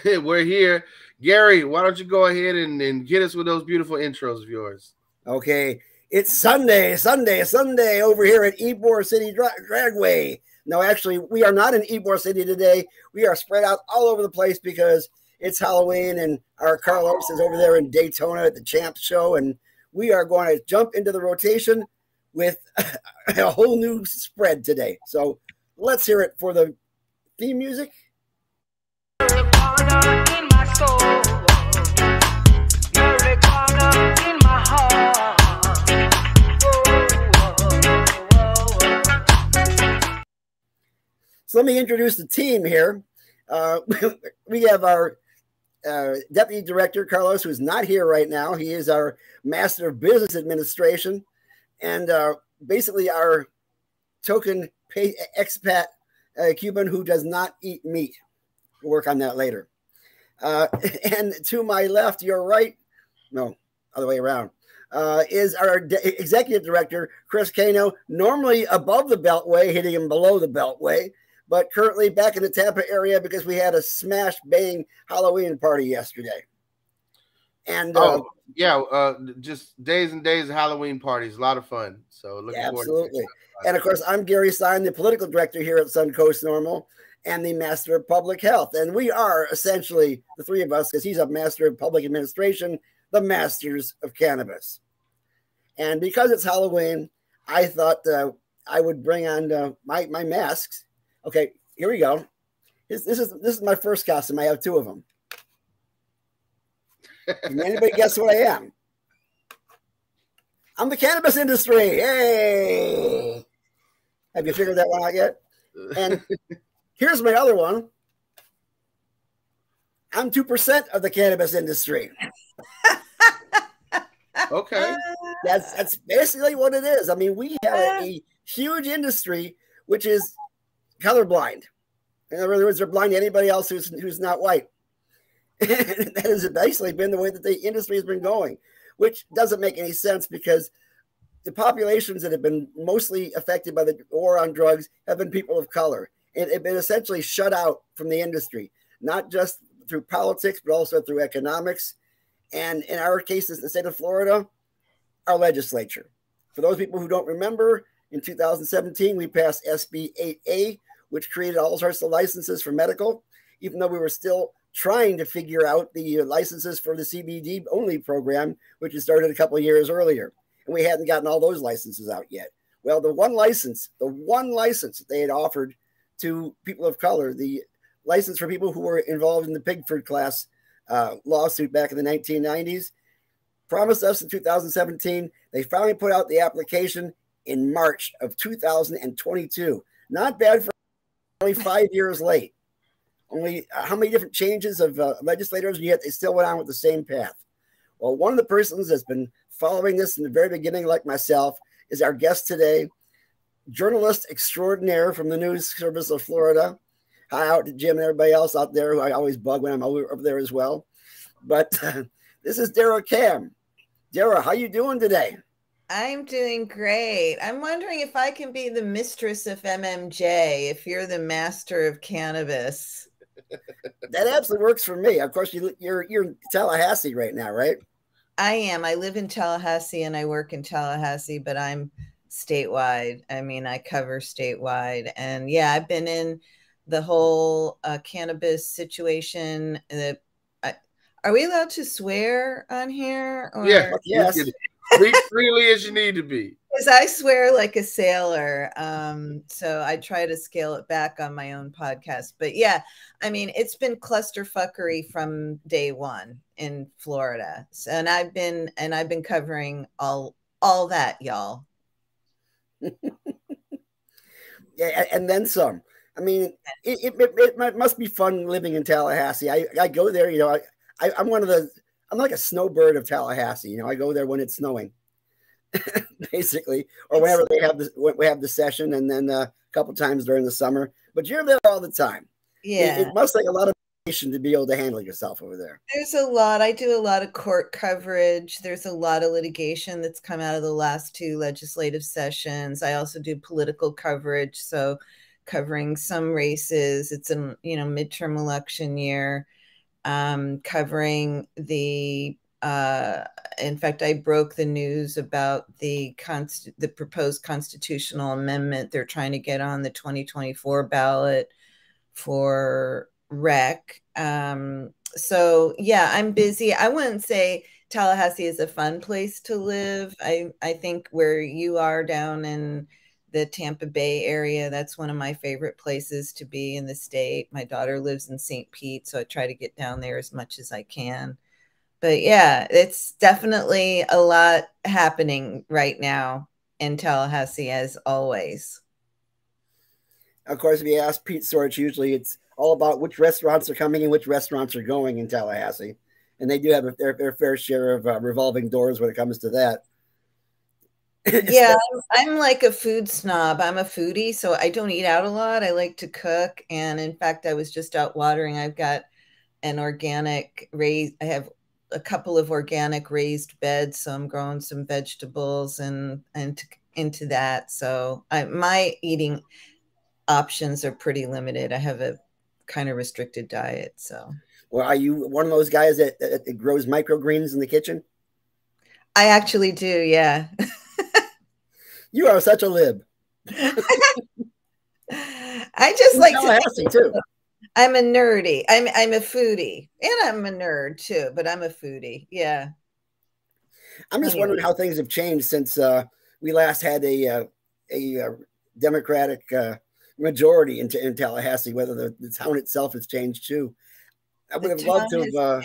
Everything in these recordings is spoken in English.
We're here. Gary, why don't you go ahead and get us with those beautiful intros of yours? Okay, it's Sunday over here at Ybor City Dragway. No, actually, we are not in Ybor City today. We are spread out all over the place because it's Halloween, and our Carlos is over there in Daytona at the Champs Show, and we are going to jump into the rotation with a whole new spread today. So let's hear it for the theme music. So let me introduce the team here. We have our Deputy Director, Carlos, who is not here right now. He is our Master of Business Administration and basically our token expat Cuban who does not eat meat. We'll work on that later. And to my left, your right, no, other way around, is our Executive Director, Chris Cano, normally above the Beltway, hitting him below the Beltway, but currently back in the Tampa area because we had a smash bang Halloween party yesterday. And just days and days of Halloween parties, a lot of fun. So looking forward to it. Absolutely. And of course, I'm Gary Stein, the political director here at Suncoast Normal and the Master of Public Health. And we are essentially, the three of us, because he's a Master of Public Administration, the Masters of Cannabis. And because it's Halloween, I thought I would bring on my masks. Okay, here we go. This is my first costume. I have two of them. Can anybody guess what I am? I'm the cannabis industry. Hey! Have you figured that one out yet? And here's my other one. I'm 2% of the cannabis industry. Okay. That's basically what it is. I mean, we have a huge industry which is colorblind. In other words, they're blind to anybody else who's not white. And that has basically been the way that the industry has been going, which doesn't make any sense because the populations that have been mostly affected by the war on drugs have been people of color. And have been essentially shut out from the industry, not just through politics, but also through economics. And in our case, in the state of Florida, our legislature. For those people who don't remember, in 2017, we passed SB 8A, which created all sorts of licenses for medical, even though we were still trying to figure out the licenses for the CBD only program, which had started a couple of years earlier. And we hadn't gotten all those licenses out yet. Well, the one license that they had offered to people of color, the license for people who were involved in the Pigford class lawsuit back in the 1990s, promised us in 2017. They finally put out the application in March of 2022. Not bad for only 5 years late. Only how many different changes of legislators, and yet they still went on with the same path. Well, one of the persons that's been following this in the very beginning, like myself, is our guest today, journalist extraordinaire from the News Service of Florida. Hi out to Jim and everybody else out there who I always bug when I'm over there as well. But this is Dara Kam. Dara, how you doing today? I'm doing great. I'm wondering if I can be the mistress of MMJ, if you're the master of cannabis. That absolutely works for me. Of course, you're in Tallahassee right now, right? I am. I live in Tallahassee and I work in Tallahassee, but I'm statewide. I mean, I cover statewide. And yeah, I've been in the whole cannabis situation. Are we allowed to swear on here? Or? Yeah, yes. Speak freely as you need to be. Because I swear like a sailor. So I try to scale it back on my own podcast. But yeah, I mean, it's been clusterfuckery from day one in Florida. So, and I've been covering all that, y'all. Yeah, and then some. I mean, it must be fun living in Tallahassee. I go there, you know, I'm like a snowbird of Tallahassee. You know, I go there when it's snowing, basically, or whenever we have the session, and then a couple times during the summer. But you're there all the time. Yeah, it must take a lot of patience to be able to handle yourself over there. There's a lot. I do a lot of court coverage. There's a lot of litigation that's come out of the last two legislative sessions. I also do political coverage, so covering some races. It's a midterm election year. covering the in fact, I broke the news about the proposed constitutional amendment they're trying to get on the 2024 ballot for rec. So yeah, I'm busy. I wouldn't say Tallahassee is a fun place to live. I think where you are down in the Tampa Bay area, that's one of my favorite places to be in the state. My daughter lives in St. Pete, so I try to get down there as much as I can. But yeah, it's definitely a lot happening right now in Tallahassee, as always. Of course, if you ask Pete Sorge, usually it's all about which restaurants are coming and which restaurants are going in Tallahassee. And they do have their fair share of revolving doors when it comes to that. Yeah, I'm like a food snob. I'm a foodie, so I don't eat out a lot. I like to cook. And in fact, I was just out watering. I've got an organic raised, I have a couple of organic raised beds, so I'm growing some vegetables and into that. So my eating options are pretty limited. I have a kind of restricted diet. So, well, are you one of those guys that grows microgreens in the kitchen? I actually do. Yeah. You are such a lib. I just like Tallahassee too. I'm a nerdy. I'm a foodie, and I'm a nerd too. But I'm a foodie. Yeah. I'm just wondering how things have changed since we last had a Democratic majority in Tallahassee. Whether the town itself has changed too. I would have loved to have.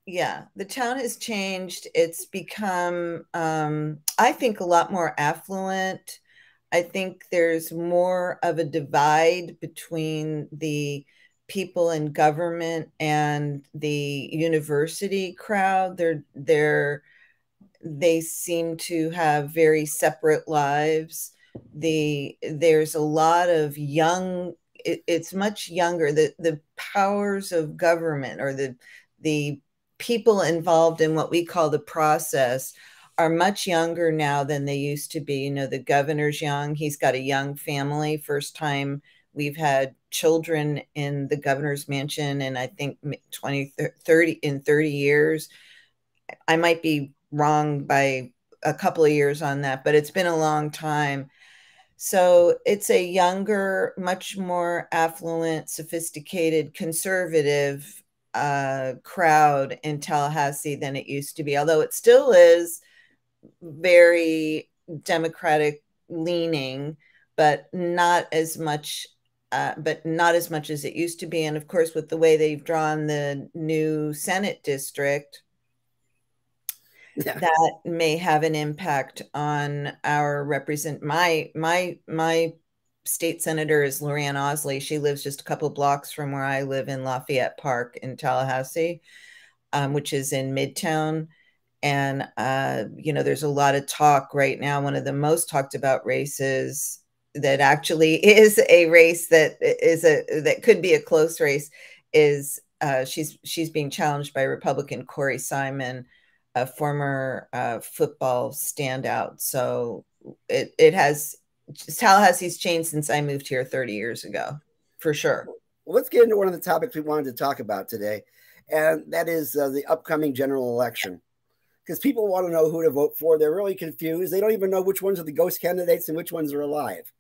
Yeah, the town has changed. It's become, I think, a lot more affluent. I think there's more of a divide between the people in government and the university crowd. They seem to have very separate lives. There's a lot of young, it's much younger. The powers of government, or the people involved in what we call the process, are much younger now than they used to be. You know, the governor's young. He's got a young family. First time we've had children in the governor's mansion, and I think 30 years. I might be wrong by a couple of years on that, but it's been a long time. So it's a younger, much more affluent, sophisticated, conservative crowd in Tallahassee than it used to be, although it still is very Democratic leaning, but not as much as it used to be. And of course, with the way they've drawn the new Senate district, that may have an impact on our my state senator is Lorianne Osley. She lives just a couple of blocks from where I live in Lafayette Park in Tallahassee, which is in Midtown. And, you know, there's a lot of talk right now. One of the most talked about races that actually is a race that could be a close race is she's being challenged by Republican Corey Simon, a former football standout. So Tallahassee's changed since I moved here 30 years ago, for sure. Well, let's get into one of the topics we wanted to talk about today, and that is the upcoming general election. Because people want to know who to vote for. They're really confused. They don't even know which ones are the ghost candidates and which ones are alive,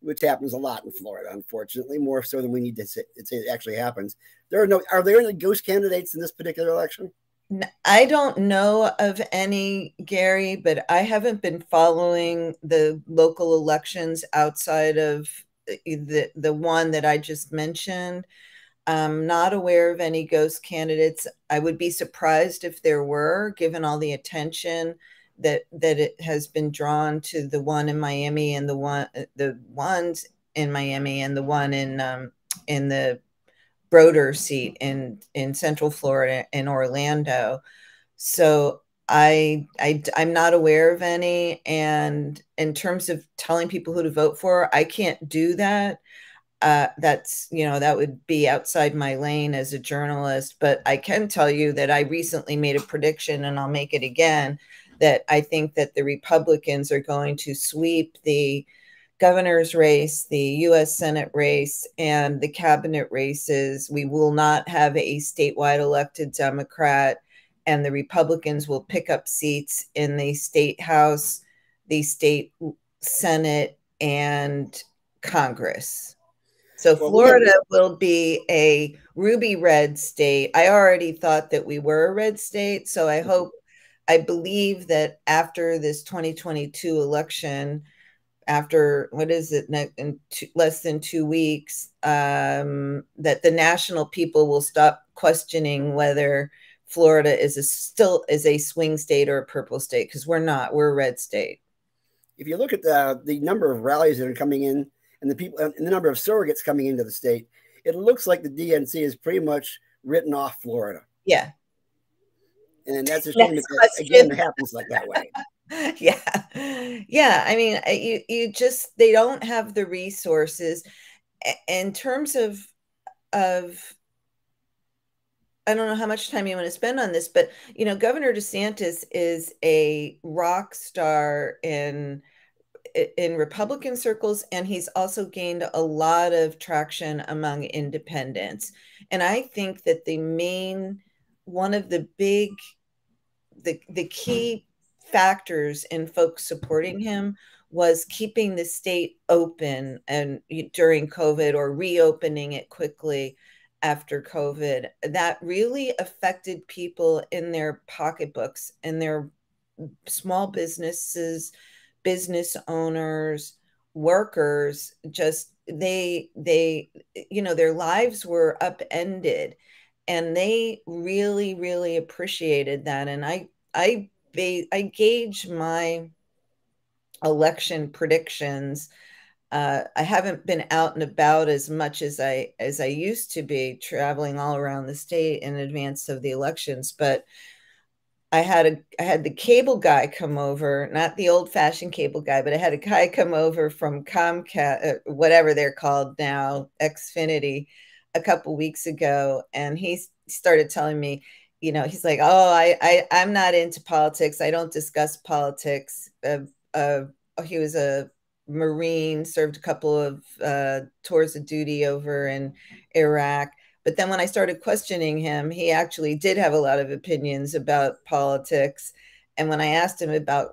which happens a lot in Florida, unfortunately, more so than we need to say it actually happens. Are there any ghost candidates in this particular election? I don't know of any, Gary, but I haven't been following the local elections outside of the one that I just mentioned. I'm not aware of any ghost candidates. I would be surprised if there were, given all the attention that it has been drawn to the one in Miami and the ones in Miami and the one in the Broder seat in Central Florida in Orlando. So I'm not aware of any. And in terms of telling people who to vote for, I can't do that. That's, you know, that would be outside my lane as a journalist, but I can tell you that I recently made a prediction, and I'll make it again, that I think that the Republicans are going to sweep the governor's race, the U.S. Senate race, and the cabinet races. We will not have a statewide elected Democrat, and the Republicans will pick up seats in the state House, the state Senate, and Congress. So Florida will be a ruby red state. I already thought that we were a red state, so I believe that after this 2022 election, after what is it, in less than 2 weeks, that the national people will stop questioning whether Florida still a swing state or a purple state, because we're not. We're a red state. If you look at the number of rallies that are coming in and the number of surrogates coming into the state, it looks like the DNC is pretty much written off Florida. Yeah. And that's a shame that again it happens like that way. Yeah. I mean, they don't have the resources in terms of I don't know how much time you want to spend on this, but Governor DeSantis is a rock star in Republican circles, and he's also gained a lot of traction among independents. And I think that one of the key factors in folks supporting him was keeping the state open and during COVID, or reopening it quickly after COVID. That really affected people in their pocketbooks and their small businesses, business owners, workers. Just their lives were upended, and they really, really appreciated that. And I gauge my election predictions. I haven't been out and about as much as I used to be, traveling all around the state in advance of the elections, but I had the cable guy come over, not the old-fashioned cable guy, but I had a guy come over from Comcast, whatever they're called now, Xfinity, a couple weeks ago, and he started telling me, he's like, "Oh, I'm not into politics. I don't discuss politics." He was a Marine, served a couple of tours of duty over in Iraq. But then when I started questioning him, he actually did have a lot of opinions about politics. And when I asked him about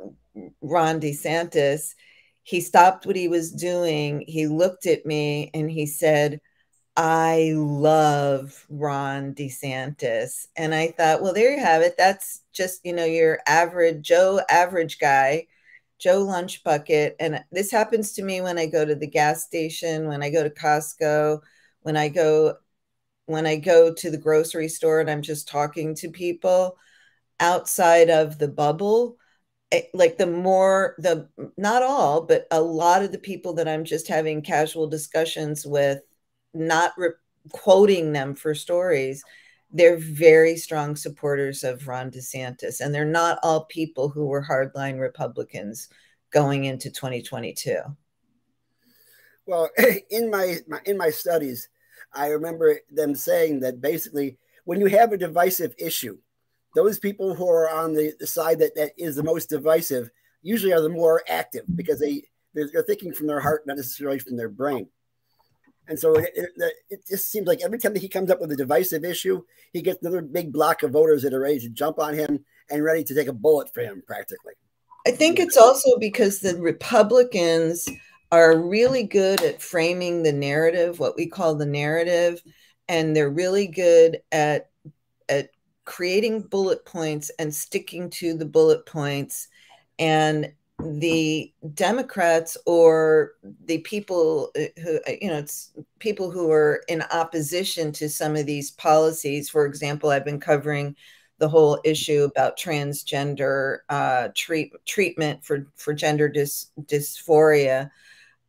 Ron DeSantis, he stopped what he was doing. He looked at me and he said, "I love Ron DeSantis." And I thought, well, there you have it. That's just, your average guy, Joe Lunch Bucket. And this happens to me when I go to the gas station, when I go to Costco, when I go to the grocery store and I'm just talking to people outside of the bubble. Like not all, but a lot of the people that I'm just having casual discussions with, not quoting them for stories, they're very strong supporters of Ron DeSantis. And they're not all people who were hardline Republicans going into 2022. Well, in my studies, I remember them saying that basically when you have a divisive issue, those people who are on the side that is the most divisive usually are the more active, because they're thinking from their heart, not necessarily from their brain. And so it just seems like every time that he comes up with a divisive issue, he gets another big block of voters that are ready to jump on him and ready to take a bullet for him, practically. I think it's also because the Republicans are really good at framing the narrative, what we call the narrative, and they're really good at creating bullet points and sticking to the bullet points. And the Democrats, or the people who, it's people who are in opposition to some of these policies. For example, I've been covering the whole issue about transgender treatment for gender dysphoria.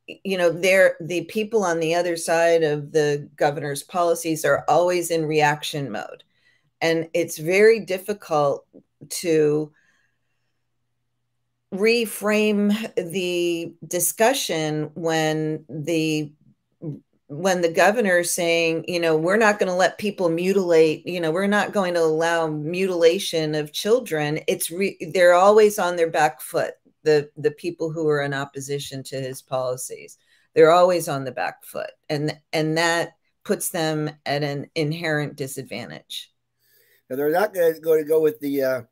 The people on the other side of the governor's policies are always in reaction mode. And it's very difficult to reframe the discussion when the governor is saying, we're not going to let people mutilate, we're not going to allow mutilation of children. They're always on their back foot. the people who are in opposition to his policies. They're always on the back foot, and that puts them at an inherent disadvantage. Now, they're not going to go with the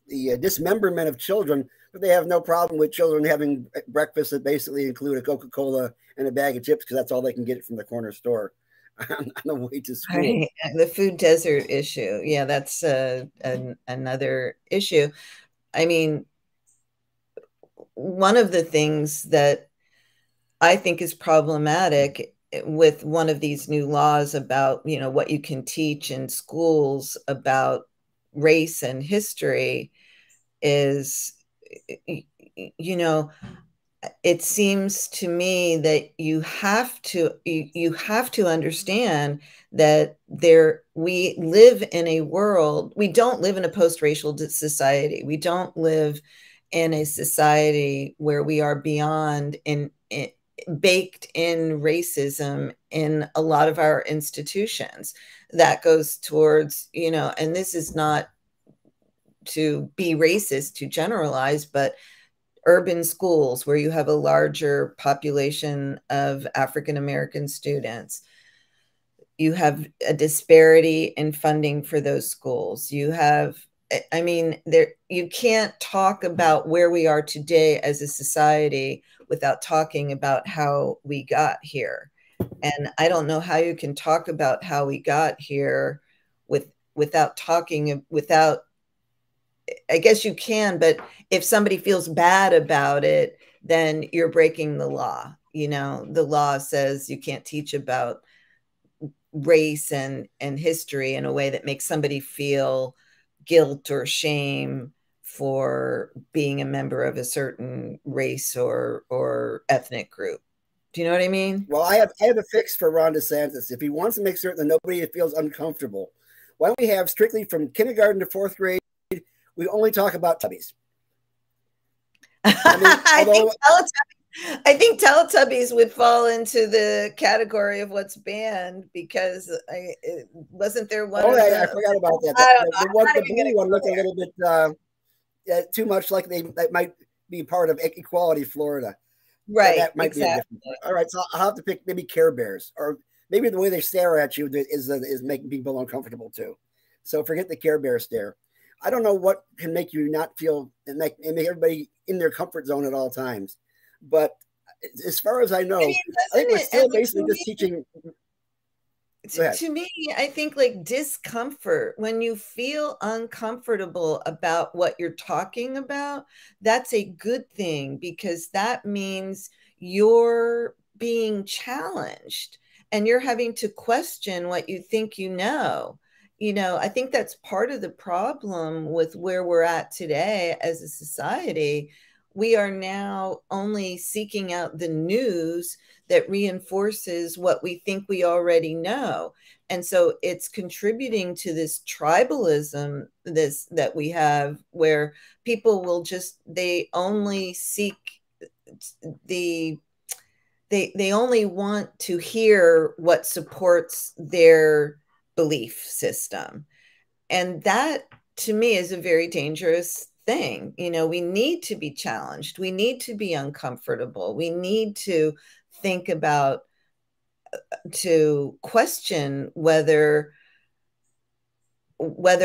dismemberment of children, but they have no problem with children having breakfast that basically include a Coca-Cola and a bag of chips because that's all they can get from the corner store on the way to school. Right. The food desert issue. Yeah, that's another issue. I mean, one of the things that I think is problematic with one of these new laws about, what you can teach in schools about race and history is, it seems to me that you have to understand that we live in a world. We don't live in a post-racial society. We don't live in a society where we are beyond baked in racism in a lot of our institutions. That goes towards, and this is not to be racist, to generalize, but urban schools where you have a larger population of African American students. You have a disparity in funding for those schools. You can't talk about where we are today as a society without talking about how we got here. And I don't know how you can talk about how we got here without I guess you can, but if somebody feels bad about it, then you're breaking the law. The law says you can't teach about race and history in a way that makes somebody feel guilt or shame for being a member of a certain race or ethnic group. Do you know what I mean? Well, I have a fix for Ron DeSantis. If he wants to make certain that nobody feels uncomfortable, why don't we have strictly from kindergarten to fourth grade, we only talk about Teletubbies. I think Teletubbies would fall into the category of what's banned because wasn't there one? I forgot about that. The blue one looked a little bit too much like that might be part of Equality Florida. Right. That might be a different. All right, so I'll have to pick maybe Care Bears, or maybe the way they stare at you is making people uncomfortable too. So forget the Care Bear stare. I don't know what can make you not feel and make everybody in their comfort zone at all times. But as far as I know, I think we're still basically just teaching. To me, I think like discomfort, when you feel uncomfortable about what you're talking about, that's a good thing because that means you're being challenged and you're having to question what you think you know. I think that's part of the problem with where we're at today as a society. We are now only seeking out the news that reinforces what we think we already know. And so it's contributing to this tribalism that we have where people will they only seek they only want to hear what supports their belief system. And that to me is a very dangerous thing. We need to be challenged. We need to be uncomfortable. We need to think about, to question whether we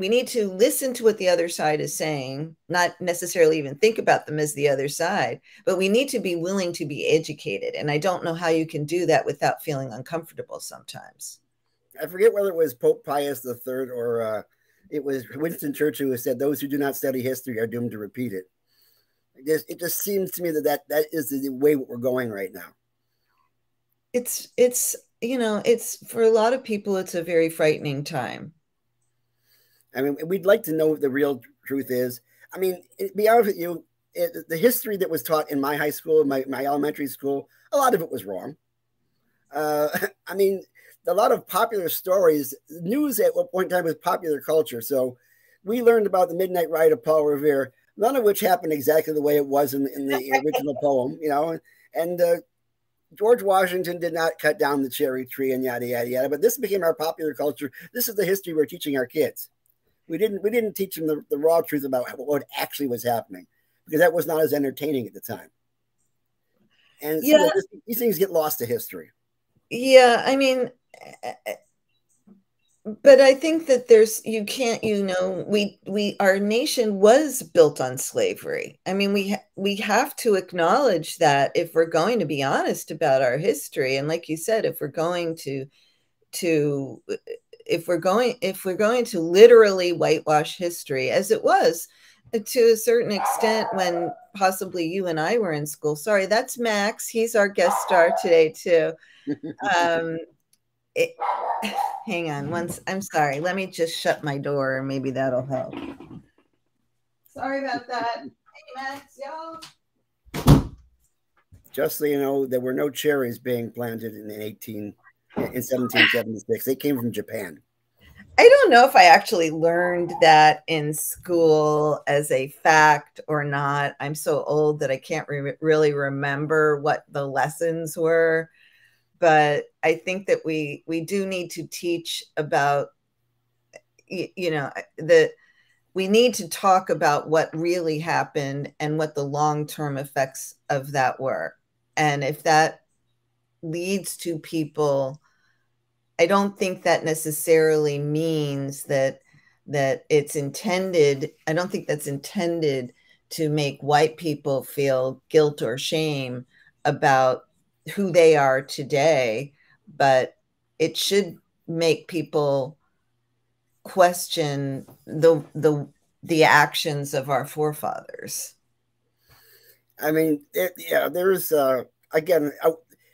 need to listen to what the other side is saying, not necessarily even think about them as the other side, but we need to be willing to be educated. And I don't know how you can do that without feeling uncomfortable sometimes. I forget whether it was Pope Pius III or it was Winston Churchill who said, "Those who do not study history are doomed to repeat it." It just seems to me that is the way we're going right now. It's for a lot of people, it's a very frightening time. I mean, we'd like to know what the real truth is. I mean, to be honest with you, the history that was taught in my high school, my elementary school, a lot of it was wrong. I mean, a lot of popular stories, news at one point in time was popular culture. So we learned about the Midnight Ride of Paul Revere, none of which happened exactly the way it was in the original poem, and George Washington did not cut down the cherry tree and yada, yada, yada. But this became our popular culture. This is the history we're teaching our kids. We didn't teach them the raw truth about what actually was happening, because that was not as entertaining at the time. And yeah, these things get lost to history. Yeah, I mean, but I think that you can't, our nation was built on slavery. I mean, we have to acknowledge that if we're going to be honest about our history, and like you said, if we're going to literally whitewash history as it was to a certain extent when possibly you and I were in school. Sorry, that's Max. He's our guest star today too. Hang on I'm sorry. Let me just shut my door and maybe that'll help. Sorry about that. Hey, Max, y'all. Just so you know, there were no cherries being planted in 1776. They came from Japan. I don't know if I actually learned that in school as a fact or not. I'm so old that I can't really remember what the lessons were. But I think that we do need to teach about, we need to talk about what really happened and what the long-term effects of that were. And if that leads to people, I don't think that necessarily means that it's intended. I don't think that's intended to make white people feel guilt or shame about who they are today, but it should make people question the actions of our forefathers. I mean, there's again,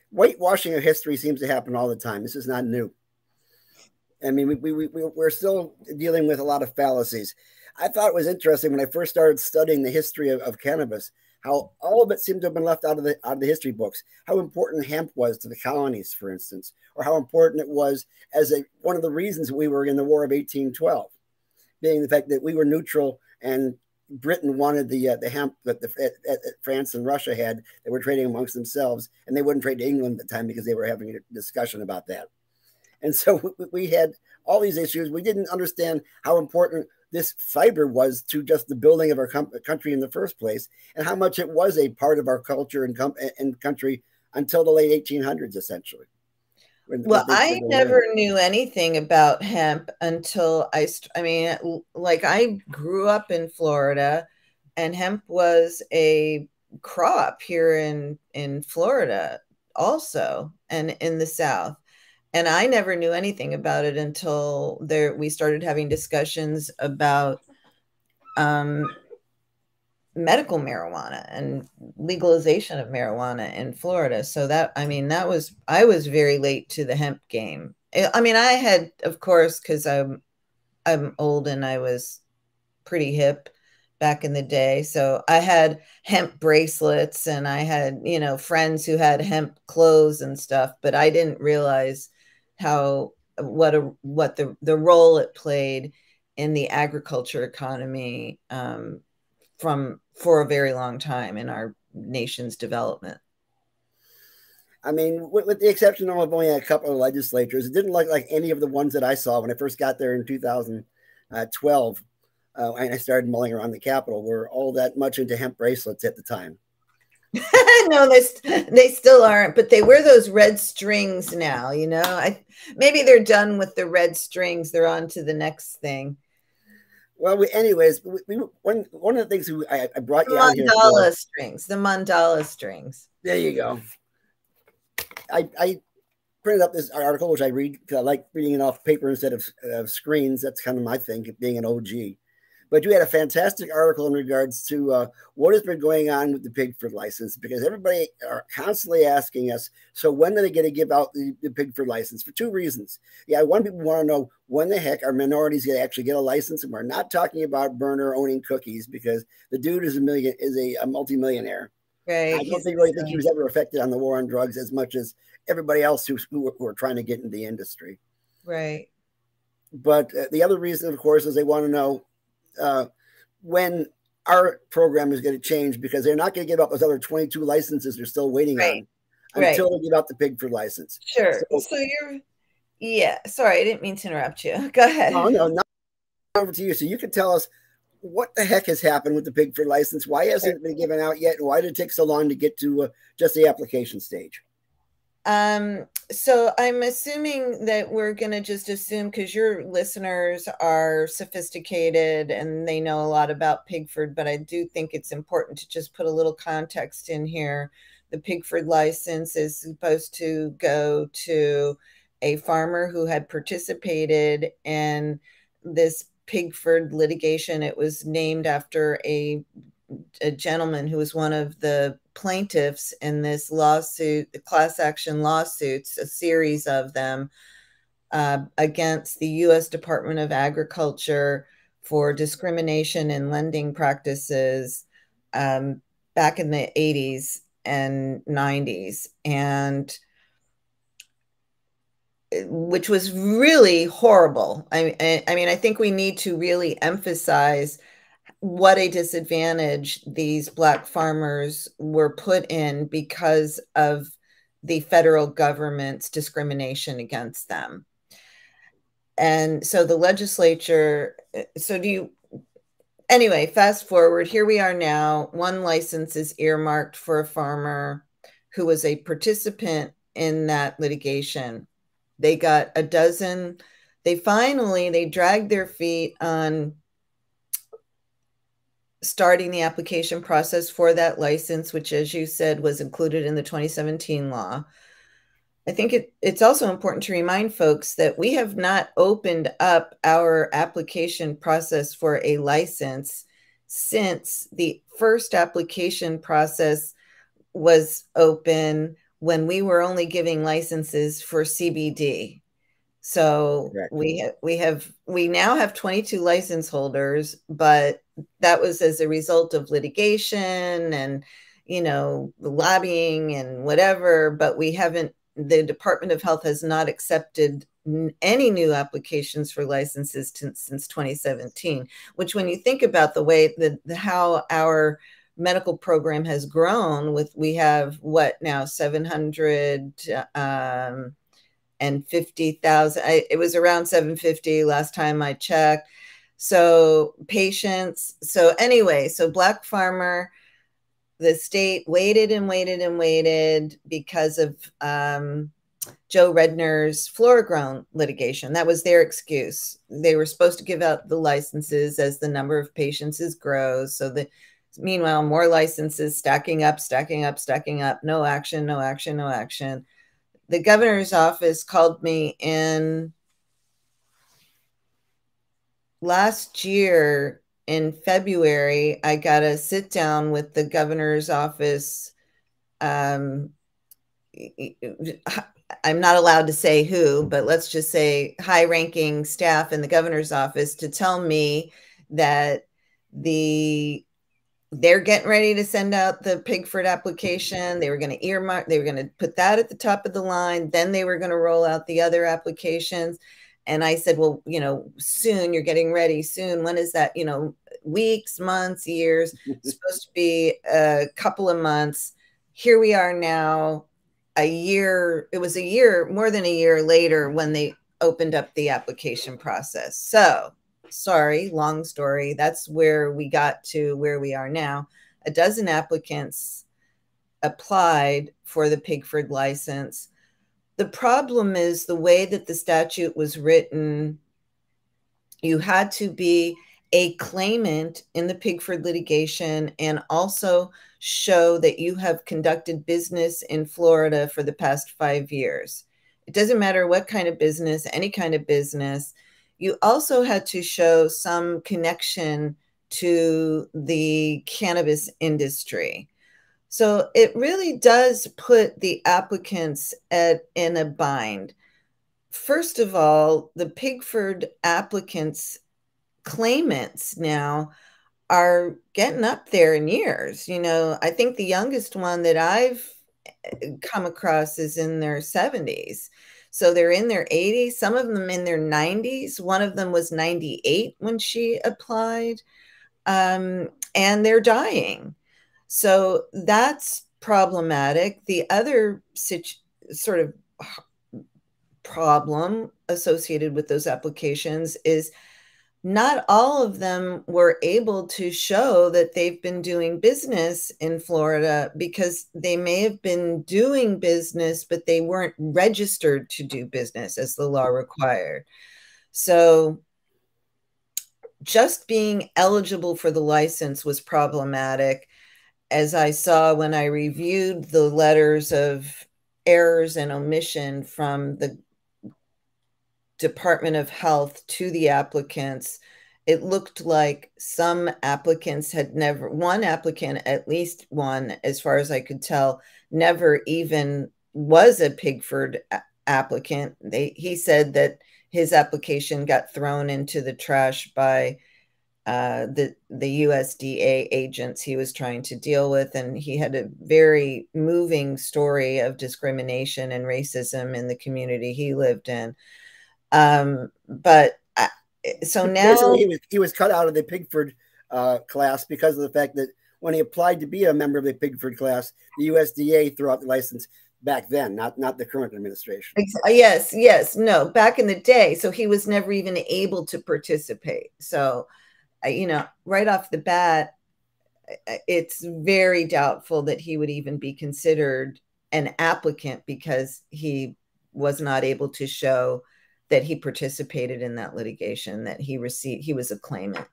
whitewashing of history seems to happen all the time. This is not new. I mean, we're still dealing with a lot of fallacies. I thought it was interesting when I first started studying the history of cannabis, how all of it seemed to have been left out of the history books. How important hemp was to the colonies, for instance, or how important it was as one of the reasons we were in the War of 1812, being the fact that we were neutral and Britain wanted the hemp that France and Russia had. They were trading amongst themselves, and they wouldn't trade to England at the time because they were having a discussion about that. And so we had all these issues. We didn't understand how important this fiber was to just the building of our country in the first place, and how much it was a part of our culture and country until the late 1800s, essentially. Well, I never knew anything about hemp until I grew up in Florida, and hemp was a crop here in Florida also, and in the South. And I never knew anything about it until we started having discussions about medical marijuana and legalization of marijuana in Florida. So I was very late to the hemp game. I mean, I had, of course, because I'm old and I was pretty hip back in the day. So I had hemp bracelets and I had, friends who had hemp clothes and stuff, but I didn't realize what the role it played in the agriculture economy for a very long time in our nation's development. I mean, with the exception of only a couple of legislatures, it didn't look like any of the ones that I saw when I first got there in 2012, and I started mulling around the Capitol, were all that much into hemp bracelets at the time. No, they still aren't, but they wear those red strings now, maybe they're done with the red strings. They're on to the next thing. Well, one of the things I brought you on here for, the mandala strings. There you go. I printed up this article, which I read because I like reading it off paper instead of screens. That's kind of my thing, being an OG. But you had a fantastic article in regards to what has been going on with the Pigford license, because everybody are constantly asking us, so when are they going to give out the Pigford license? For two reasons. Yeah, one, people want to know when the heck are minorities going to actually get a license, and we're not talking about Berner owning cookies, because the dude is a multimillionaire. Right. I don't really think he was ever affected on the war on drugs as much as everybody else who are trying to get into the industry. Right. But the other reason, of course, is they want to know when our program is going to change, because they're not going to give up those other 22 licenses they're still waiting on until they give out the Pigford license. Sure. So sorry, I didn't mean to interrupt you. Go ahead. No, not over to you so you can tell us what the heck has happened with the Pigford license. Why hasn't it been given out yet? And why did it take so long to get to just the application stage? So I'm assuming that we're going to just assume, because your listeners are sophisticated and they know a lot about Pigford, but I do think it's important to just put a little context in here. The Pigford license is supposed to go to a farmer who had participated in this Pigford litigation. It was named after a gentleman who was one of the plaintiffs in this lawsuit, the class action lawsuits, a series of them, against the U.S. Department of Agriculture for discrimination in lending practices back in the 80s and 90s, and which was really horrible. I mean, I think we need to really emphasize what a disadvantage these Black farmers were put in because of the federal government's discrimination against them. And so the legislature, anyway, fast forward, here we are now. One license is earmarked for a farmer who was a participant in that litigation. They got a dozen. They dragged their feet on starting the application process for that license, which, as you said, was included in the 2017 law. I think it's also important to remind folks that we have not opened up our application process for a license since the first application process was open, when we were only giving licenses for CBD. So we now have 22 license holders, but that was as a result of litigation and, lobbying and whatever, but the Department of Health has not accepted any new applications for licenses since 2017, which, when you think about the way how our medical program has grown, we have what now, 750,000. It was around 750 last time I checked. So patients. So anyway, so Black farmer, the state waited and waited and waited because of Joe Redner's Flora-Grown litigation. That was their excuse. They were supposed to give out the licenses as the number of patients grows. So meanwhile, more licenses stacking up, stacking up, stacking up. No action, no action, no action. The governor's office called me in last year in February. I got to sit down with the governor's office. I'm not allowed to say who, but let's just say high-ranking staff in the governor's office, to tell me that they're getting ready to send out the Pigford application. They were going to earmark, they were going to put that at the top of the line. Then they were going to roll out the other applications. And I said, well, soon, you're getting ready soon. When is that? Weeks, months, years. It's supposed to be a couple of months. Here we are now, a year. It was a year, more than a year later, when they opened up the application process. So sorry, long story. That's where we got to where we are now. A dozen applicants applied for the Pigford license. The problem is the way that the statute was written. You had to be a claimant in the Pigford litigation and also show that you have conducted business in Florida for the past 5 years. It doesn't matter what kind of business, any kind of business. You also had to show some connection to the cannabis industry. So it really does put the applicants in a bind. First of all, the Pigford applicants, claimants now, are getting up there in years. I think the youngest one that I've come across is in their 70s. So they're in their 80s, some of them in their 90s. One of them was 98 when she applied, and they're dying. So that's problematic. The other sort of problem associated with those applications is not all of them were able to show that they've been doing business in Florida, because they may have been doing business, but they weren't registered to do business as the law required. So just being eligible for the license was problematic, as I saw when I reviewed the letters of errors and omission from the Department of Health to the applicants. It looked like some applicants had never, one applicant, at least one, as far as I could tell, never even was a Pigford applicant. He said that his application got thrown into the trash by the USDA agents he was trying to deal with, and he had a very moving story of discrimination and racism in the community he lived in. But so now he was cut out of the Pigford class because of the fact that when he applied to be a member of the Pigford class, the USDA threw out the license back then, not the current administration. Yes, no, back in the day. So he was never even able to participate. So, you know, right off the bat, it's very doubtful that he would even be considered an applicant, because he was not able to show that he participated in that litigation, that he was a claimant.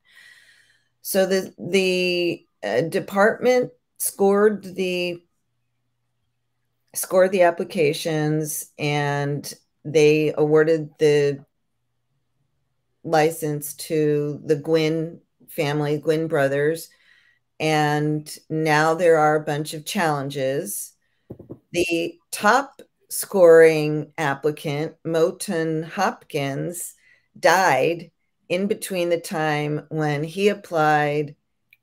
So the department scored the applications, and they awarded the license to the Gwynn family, Gwynn brothers. And now there are a bunch of challenges. The top scoring applicant, Moton Hopkins, died in between the time when he applied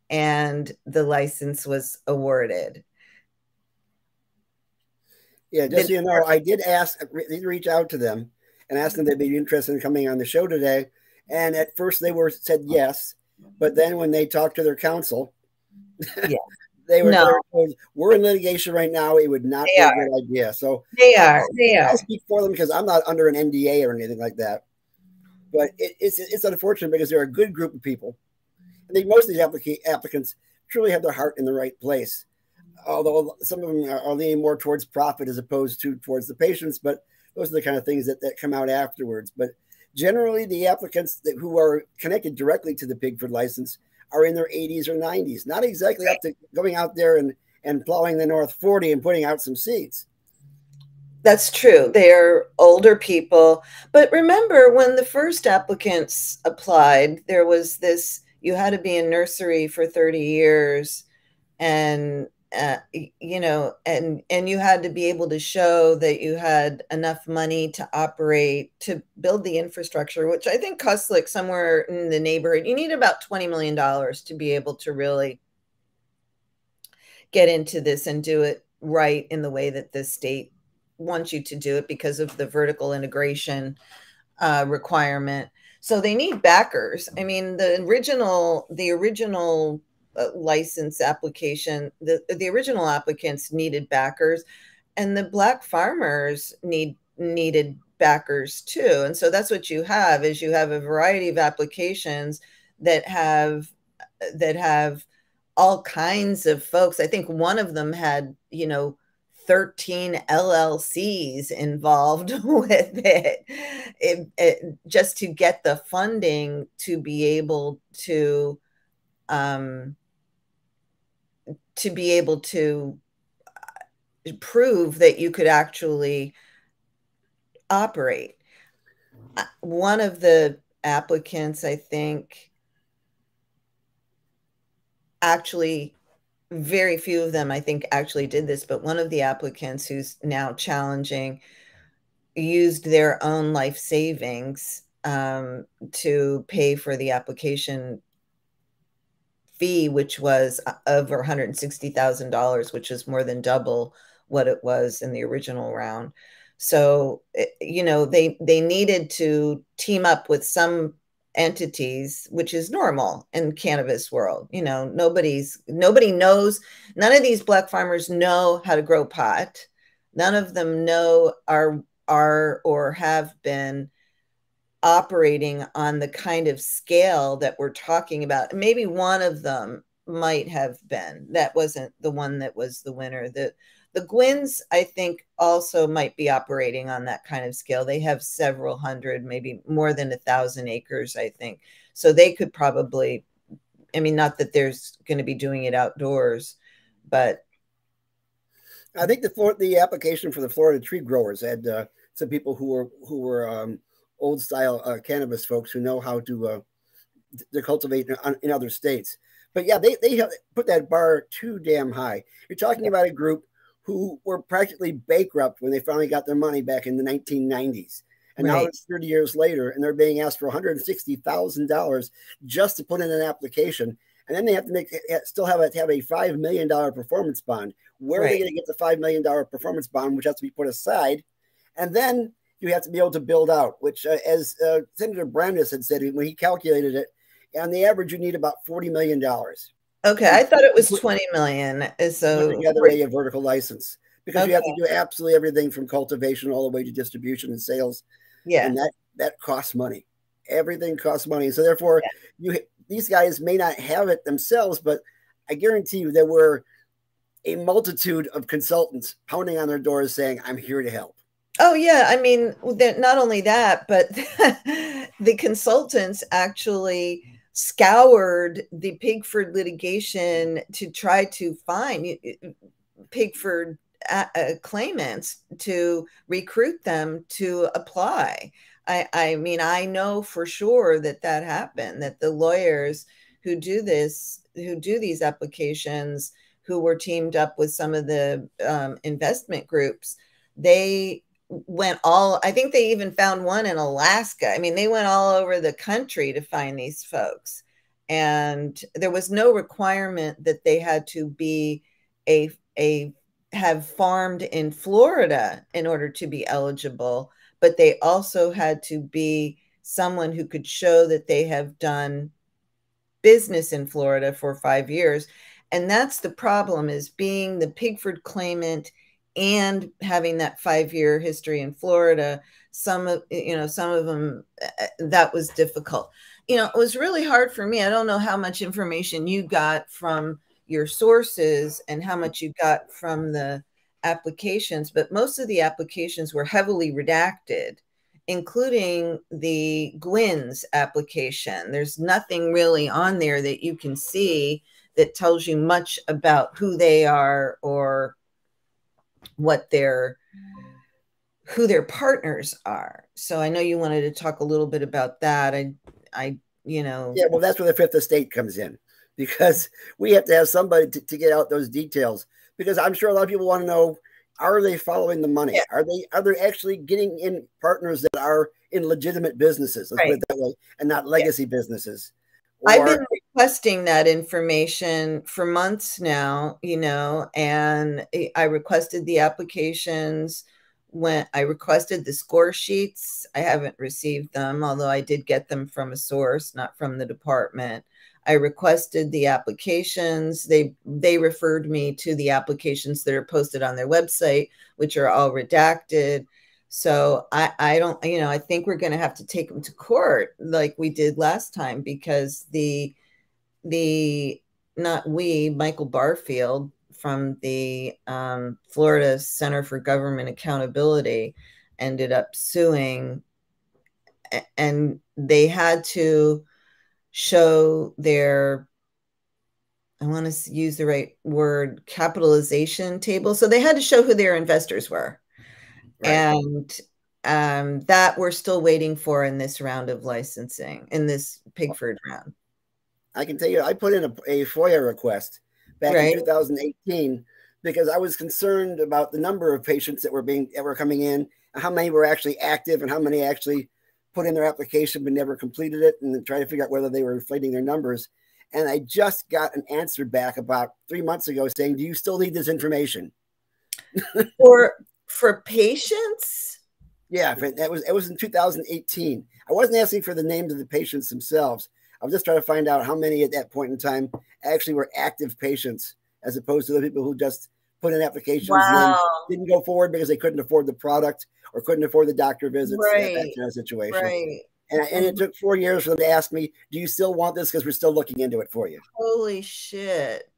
and the license was awarded. Yeah, just so you know, I did reach out to them and ask them if they'd be interested in coming on the show today. And at first they said yes, but then when they talked to their counsel, yeah. they were told, we're in litigation right now. It would not be a good idea. So they are. I'll speak for them because I'm not under an NDA or anything like that. But it's unfortunate because they're a good group of people. I think most of these applicants truly have their heart in the right place. Although some of them are leaning more towards profit as opposed to towards the patients, but those are the kind of things that come out afterwards. But generally, the applicants who are connected directly to the Pigford license are in their 80s or 90s, not exactly up to going out there and plowing the North 40 and putting out some seeds. That's true. They're older people. But remember, when the first applicants applied, there was this, you had to be in nursery for 30 years, and you know, and you had to be able to show that you had enough money to operate, to build the infrastructure, which I think costs like somewhere in the neighborhood. You need about $20 million to be able to really get into this and do it right in the way that the state wants you to do it, because of the vertical integration requirement. So they need backers. I mean, the original license application, the original applicants needed backers, and the Black farmers needed backers too. And so that's what you have, is you have a variety of applications that have all kinds of folks. I think one of them had, you know, 13 LLCs involved with it, just to get the funding to be able to prove that you could actually operate. One of the applicants, I think, actually, very few of them, I think, actually did this, but one of the applicants who's now challenging used their own life savings to pay for the application fee, which was over $160,000, which is more than double what it was in the original round. So, you know, they needed to team up with some entities, which is normal in cannabis world. You know, nobody knows, none of these Black farmers know how to grow pot. None of them know are or have been operating on the kind of scale that we're talking about. Maybe one of them might have been. That wasn't the one that was the winner. The Gwynns, I think, also might be operating on that kind of scale. They have several hundred, maybe more than 1,000 acres, I think. So they could probably, I mean, not that there's going to be doing it outdoors, but I think the application for the Florida tree growers had some people who were old style cannabis folks who know how to cultivate in other states. But yeah, they have put that bar too damn high. You're talking about a group who were practically bankrupt when they finally got their money back in the 1990s. And now it's 30 years later, and they're being asked for $160,000 just to put in an application. And then they have to still have a $5 million performance bond. Where are they going to get the $5 million performance bond, which has to be put aside? And then you have to be able to build out, which, as Senator Brandes had said when he calculated it, on the average, you need about $40 million. Okay, I thought it was 20 million. So put together a vertical license, because you have to do absolutely everything from cultivation all the way to distribution and sales. Yeah, and that costs money. Everything costs money. So therefore, these guys may not have it themselves, but I guarantee you there were a multitude of consultants pounding on their doors saying, "I'm here to help." Oh yeah, I mean, not only that, but the consultants actually scoured the Pigford litigation to try to find Pigford claimants to recruit them to apply. I mean, I know for sure that happened, that the lawyers who do these applications, who were teamed up with some of the investment groups, they went I think they even found one in Alaska. I mean, they went all over the country to find these folks. And there was no requirement that they had to be have farmed in Florida in order to be eligible, but they also had to be someone who could show that they have done business in Florida for 5 years. And that's the problem, is being the Pigford claimant and having that 5-year history in Florida. Some of them, that was difficult. It was really hard for me. I don't know how much information you got from your sources and how much you got from the applications, but most of the applications were heavily redacted, including the Gwynns application. There's nothing really on there that you can see that tells you much about who they are or who their partners are. So I know you wanted to talk a little bit about that. Yeah, well, that's where the Fifth Estate comes in, because we have to have somebody to get out those details, because I'm sure a lot of people want to know, are they following the money? Yeah. Are they actually getting in partners that are in legitimate businesses, let's put it that way, and not legacy businesses? I've been requesting that information for months now, and I requested the applications. When I requested the score sheets, I haven't received them, although I did get them from a source, not from the department. I requested the applications. They referred me to the applications that are posted on their website, which are all redacted. So I don't, I think we're going to have to take them to court like we did last time, because Michael Barfield from the Florida Center for Government Accountability ended up suing, and they had to show their, I want to use the right word, capitalization table. So they had to show who their investors were. Right. And that we're still waiting for in this round of licensing, in this Pigford round. I can tell you, I put in a FOIA request back in 2018 because I was concerned about the number of patients that were coming in, and how many were actually active, and how many actually put in their application but never completed it, and then try to figure out whether they were inflating their numbers. And I just got an answer back about 3 months ago saying, "Do you still need this information?" For patients? Yeah, it was in 2018. I wasn't asking for the names of the patients themselves. I was just trying to find out how many at that point in time actually were active patients, as opposed to the people who just put in applications and then didn't go forward because they couldn't afford the product or couldn't afford the doctor visits, that kind of situation. Right. And it took 4 years for them to ask me, do you still want this? Because we're still looking into it for you. Holy shit.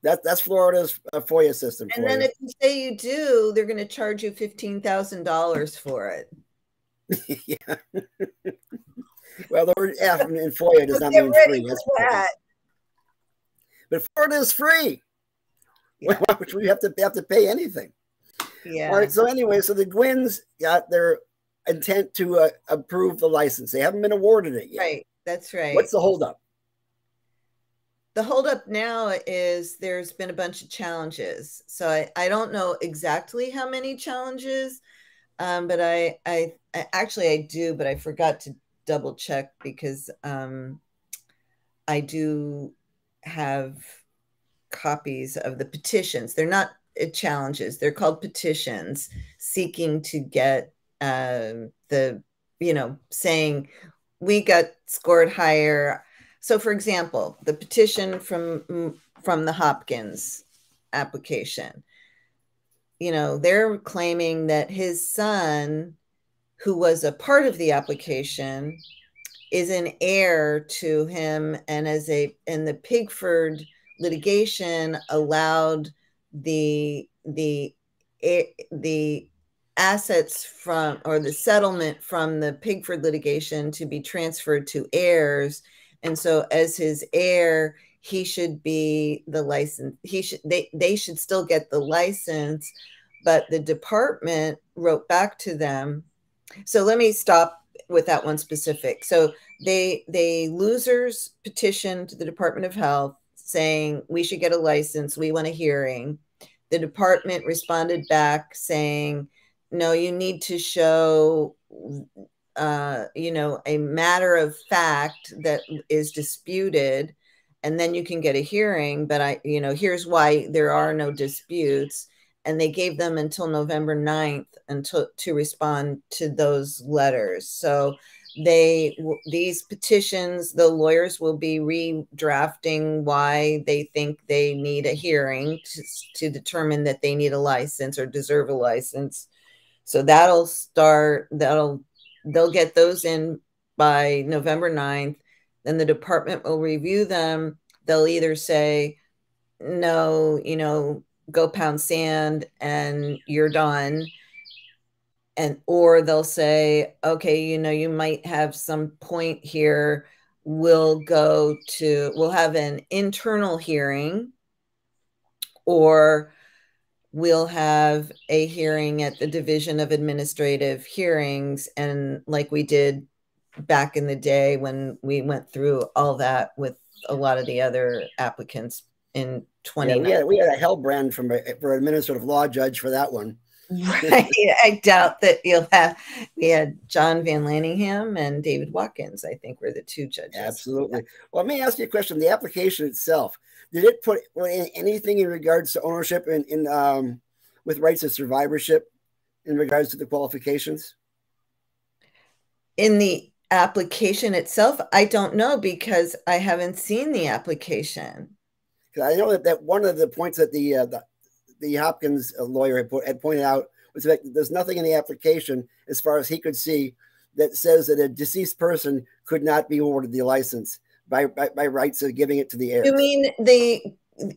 That's Florida's FOIA system. And then if you say you do, they're going to charge you $15,000 for it. Yeah. Well, the word F in FOIA does not mean free. That's that. But Florida is free. Yeah. Which we have to pay anything. Yeah. All right. So anyway, so the Gwynns got their intent to approve the license. They haven't been awarded it yet. Right. That's right. What's the holdup? The holdup now is there's been a bunch of challenges. So I don't know exactly how many challenges, but I actually I do, but I forgot to double check because I do have copies of the petitions. They're not challenges. They're called petitions seeking to get the, saying we got scored higher. So, for example, the petition from the Hopkins application, they're claiming that his son, who was a part of the application, is an heir to him, and and the Pigford litigation allowed the assets from, or the settlement from the Pigford litigation to be transferred to heirs. And so as his heir, he should be the license. They should still get the license, but the department wrote back to them. So let me stop with that one specific. So they losers petitioned the Department of Health saying we should get a license. We want a hearing. The department responded back saying, no, you need to show a matter of fact that is disputed, and then you can get a hearing. But here's why there are no disputes. And they gave them until November 9th to respond to those letters. So these petitions, the lawyers will be redrafting why they think they need a hearing to determine that they need a license or deserve a license. So they'll get those in by November 9th. Then the department will review them. They'll either say, no, go pound sand and you're done. Or they'll say, okay, you might have some point here. We'll have an internal hearing, or we'll have a hearing at the Division of Administrative Hearings. And like we did back in the day when we went through all that with a lot of the other applicants in 2019. Yeah, we had a hellbrand for administrative law judge for that one. Right. I doubt that we had John Van Lanningham and David Watkins, I think, were the two judges. Absolutely. Well, let me ask you a question. The application itself, did it put anything in regards to ownership and with rights of survivorship in regards to the qualifications? In the application itself, I don't know, because I haven't seen the application. I know that one of the points that the Hopkins lawyer had pointed out was that there's nothing in the application, as far as he could see, that says that a deceased person could not be awarded the license by rights of giving it to the heirs. You mean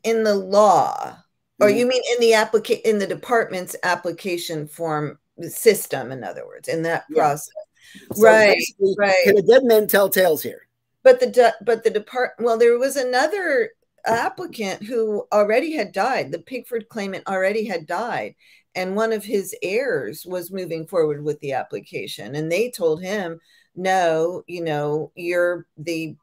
in the law, or you mean in the department's application form system? In other words, in that process, so right? Can a dead man tell tales here? But the department. Well, there was another applicant who already had died. The Pigford claimant already had died, and one of his heirs was moving forward with the application, and they told him, no, the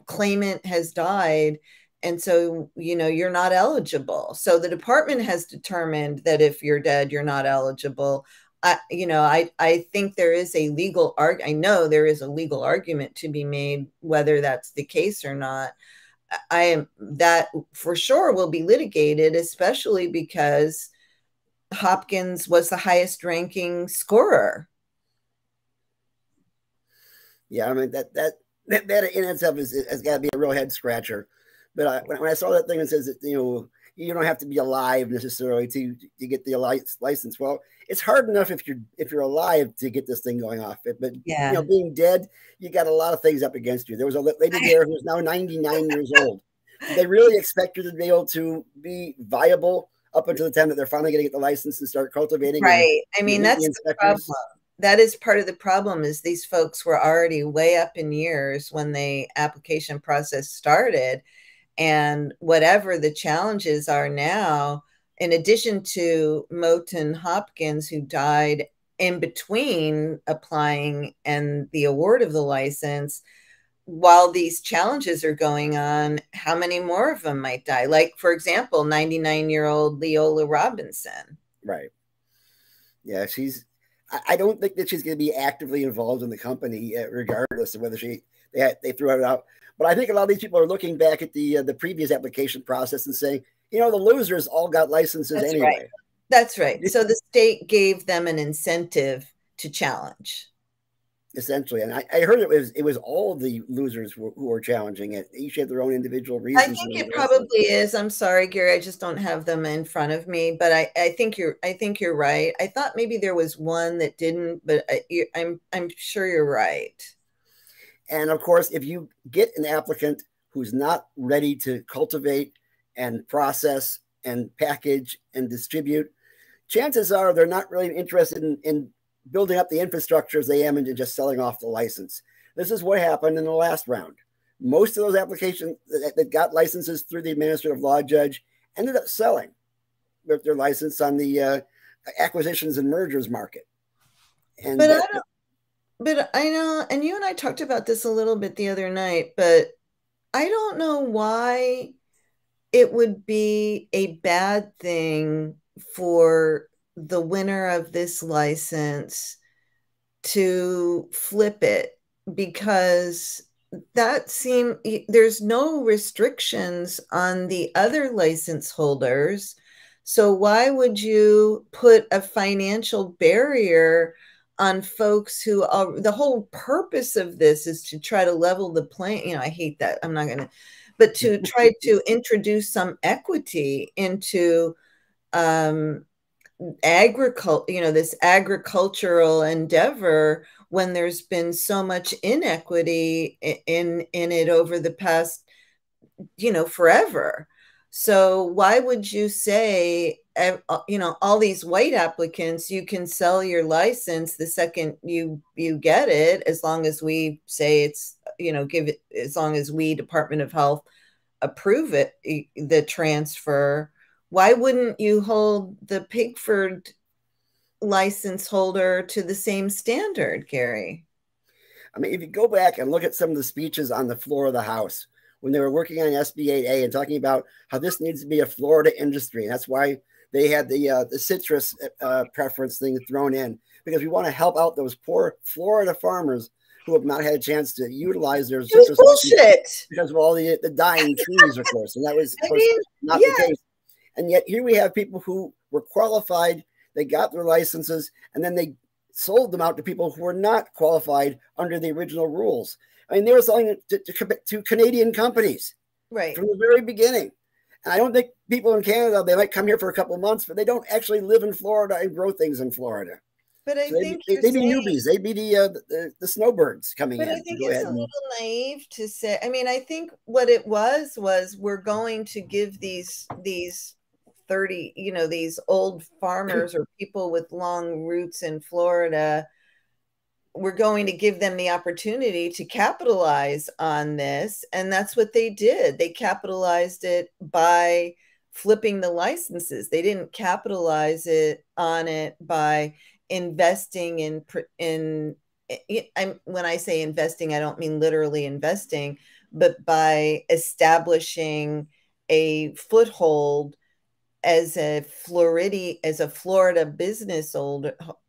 claimant has died, and so you're not eligible. So the department has determined that if you're dead, you're not eligible. I think there is a legal I know there is a legal argument to be made whether that's the case or not. That for sure will be litigated, especially because Hopkins was the highest ranking scorer. Yeah, I mean that in itself has got to be a real head scratcher. But when I saw that thing that says that you don't have to be alive necessarily to get the license. Well, it's hard enough if you're alive to get this thing going off. But Yeah. being dead, you got a lot of things up against you. There was a lady there who's now 99 years old. They really expect her to be able to be viable up until the time that they're finally going to get the license and start cultivating. Right. I mean, that's the problem. That is part of the problem, is these folks were already way up in years when the application process started. And whatever the challenges are now, in addition to Moten Hopkins, who died in between applying and the award of the license, while these challenges are going on, how many more of them might die? Like, for example, 99-year-old Leola Robinson. Right. Yeah, I don't think that she's going to be actively involved in the company, regardless of whether they threw it out. But I think a lot of these people are looking back at the previous application process and saying, the losers all got licenses anyway. Right. That's right. So the state gave them an incentive to challenge. Essentially, and I heard it was all the losers who were challenging it. Each had their own individual reasons. I think it probably is. I'm sorry, Gary, I just don't have them in front of me. But I think you're right. I thought maybe there was one that didn't, but I'm sure you're right. And of course, if you get an applicant who's not ready to cultivate and process and package and distribute, chances are they're not really interested in building up the infrastructure as they am into just selling off the license. This is what happened in the last round. Most of those applications that got licenses through the administrative law judge ended up selling their license on the acquisitions and mergers market. And but I know, and you and I talked about this a little bit the other night, but I don't know why it would be a bad thing for the winner of this license to flip it, because there's no restrictions on the other license holders. So why would you put a financial barrier on folks who are, the whole purpose of this is to try to level the playing, I hate that. I'm not going to, but to try to introduce some equity into, this agricultural endeavor, when there's been so much inequity in it over the past, forever. So why would you say, all these white applicants, you can sell your license the second you get it, as long as we say it's, as long as we, Department of Health, approve it, the transfer. Why wouldn't you hold the Pigford license holder to the same standard, Gary? I mean, if you go back and look at some of the speeches on the floor of the House when they were working on SB8A and talking about how this needs to be a Florida industry, and that's why they had the citrus preference thing thrown in, because we want to help out those poor Florida farmers who have not had a chance to utilize their citrus bullshit because of all the dying trees, of course, and that was not the case. And yet here we have people who were qualified, they got their licenses, and then they sold them out to people who were not qualified under the original rules. I mean, they were selling it to Canadian companies right from the very beginning. And I don't think people in Canada, they might come here for a couple of months, but they don't actually live in Florida and grow things in Florida. But I think they'd be newbies. They'd be the snowbirds coming in. But I think it's a little naive to say. I mean, I think what it was we're going to give these 30, these old farmers or people with long roots in Florida, we're going to give them the opportunity to capitalize on this. And that's what they did. They capitalized it by flipping the licenses. They didn't capitalize on it by investing in when I say investing, I don't mean literally investing, but by establishing a foothold as a Florida business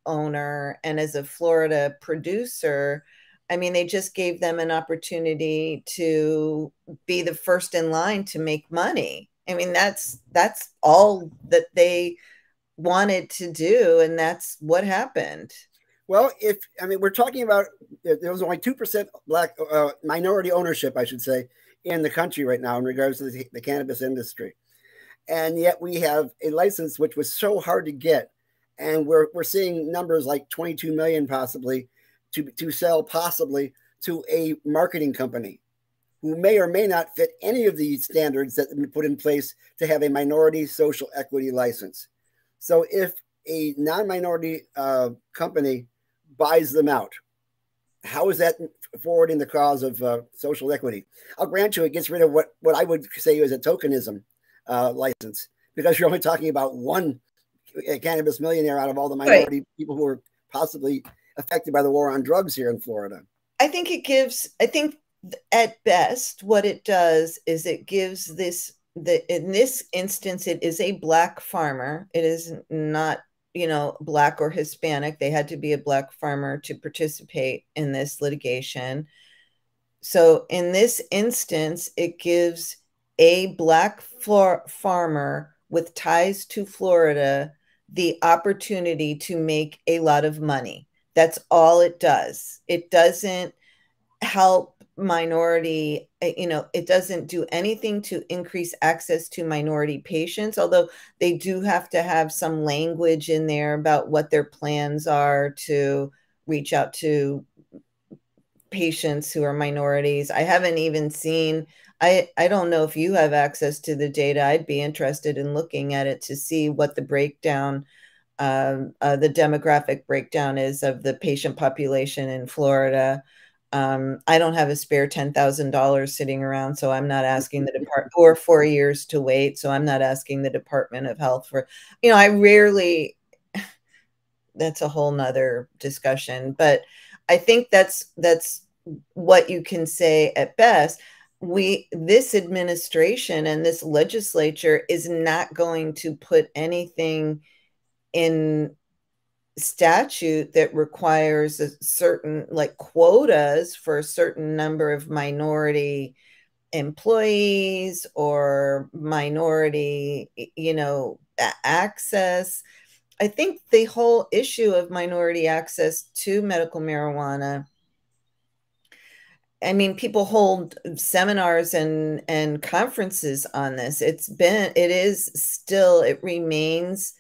owner and as a Florida producer. I mean, they just gave them an opportunity to be the first in line to make money. I mean, that's all that they wanted to do, and that's what happened. Well, we're talking about, there was only 2% black minority ownership, I should say, in the country right now in regards to the cannabis industry. and yet we have a license which was so hard to get, and we're seeing numbers like 22 million possibly to sell possibly to a marketing company who may or may not fit any of the standards that have been put in place to have a minority social equity license. So if a non-minority company buys them out, how is that forwarding the cause of social equity? I'll grant you it gets rid of what I would say is a tokenism license, because you're only talking about one cannabis millionaire out of all the minority people who are possibly affected by the war on drugs here in Florida. I think at best what it does is it gives in this instance, it is a Black farmer. It is not, Black or Hispanic. They had to be a Black farmer to participate in this litigation. So in this instance, it gives a Black farmer with ties to Florida the opportunity to make a lot of money. That's all it does. It doesn't help minority, it doesn't do anything to increase access to minority patients, although they do have to have some language in there about what their plans are to reach out to patients who are minorities. I haven't even seen, I don't know if you have access to the data. I'd be interested in looking at it to see what the breakdown, the demographic breakdown is of the patient population in Florida. I don't have a spare $10,000 sitting around, so I'm not asking the department, or 4 years to wait. So I'm not asking the Department of Health for, I rarely, that's a whole nother discussion, but I think that's what you can say at best. This administration and this legislature is not going to put anything in statute that requires a certain, like, quotas for a certain number of minority employees or minority, access. I think the whole issue of minority access to medical marijuana, I mean, people hold seminars and conferences on this. It remains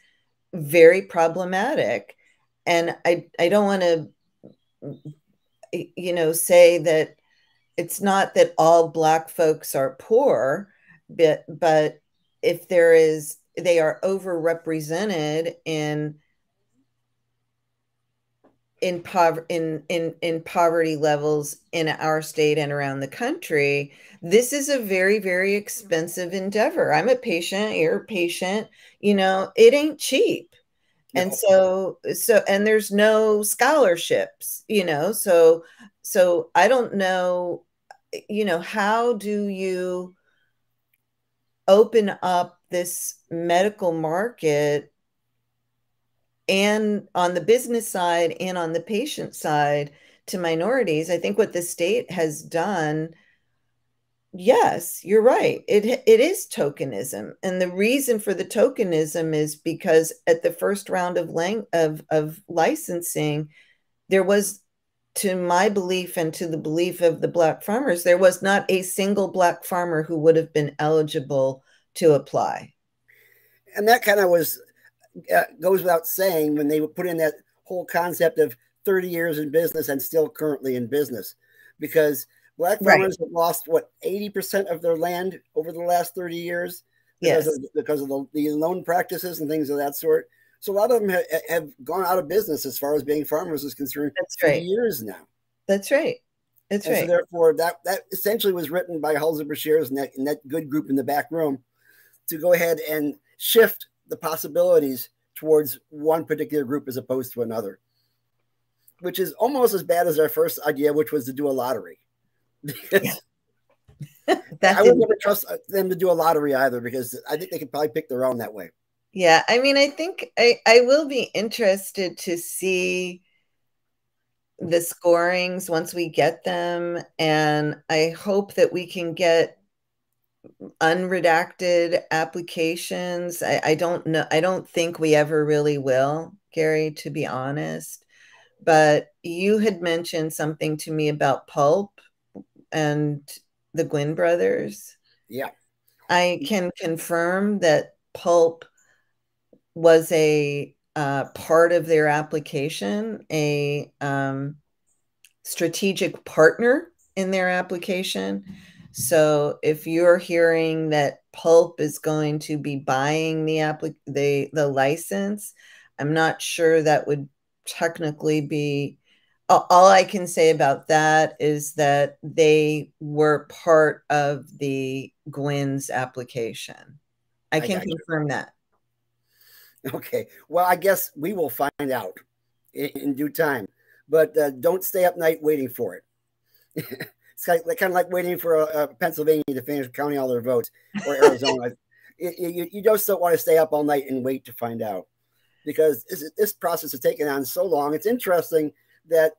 very problematic. And I don't want to, say that it's not that all Black folks are poor, but if they are overrepresented in poverty levels in our state and around the country. This is a very, very expensive endeavor. I'm a patient, you're a patient, it ain't cheap. No. And and there's no scholarships, so I don't know, how do you open up this medical market, and on the business side and on the patient side, to minorities? I think what the state has done, yes, you're right. It is tokenism. And the reason for the tokenism is because at the first round of licensing, there was, to my belief and to the belief of the Black farmers, there was not a single Black farmer who would have been eligible to apply. And that kind of goes without saying when they put in that whole concept of 30 years in business and still currently in business, because Black farmers have lost, 80% of their land over the last 30 years because of the loan practices and things of that sort. So a lot of them have gone out of business as far as being farmers is concerned. That's for right. years now. That's right. That's right. So therefore, that essentially was written by Halsey Bashirs and that good group in the back room to go ahead and shift the possibilities towards one particular group as opposed to another, which is almost as bad as our first idea, which was to do a lottery. I would never trust them to do a lottery either, because I think they could probably pick their own that way. Yeah, I mean, I think I will be interested to see the scorings once we get them, and I hope that we can get unredacted applications. I don't know. I don't think we ever really will, Gary, to be honest. But you had mentioned something to me about pulp and the Gwynn brothers. Yeah. I can confirm that pulp was a part of their application, a strategic partner in their application. So if you're hearing that pulp is going to be buying the license, I'm not sure that would technically be. All I can say about that is that they were part of the Gwynn's application. I can confirm that. Okay. Well, I guess we will find out in due time. But don't stay up night waiting for it. It's kind of like waiting for Pennsylvania to finish counting all their votes, or Arizona. You just don't want to stay up all night and wait to find out, because this process has taken on so long. It's interesting that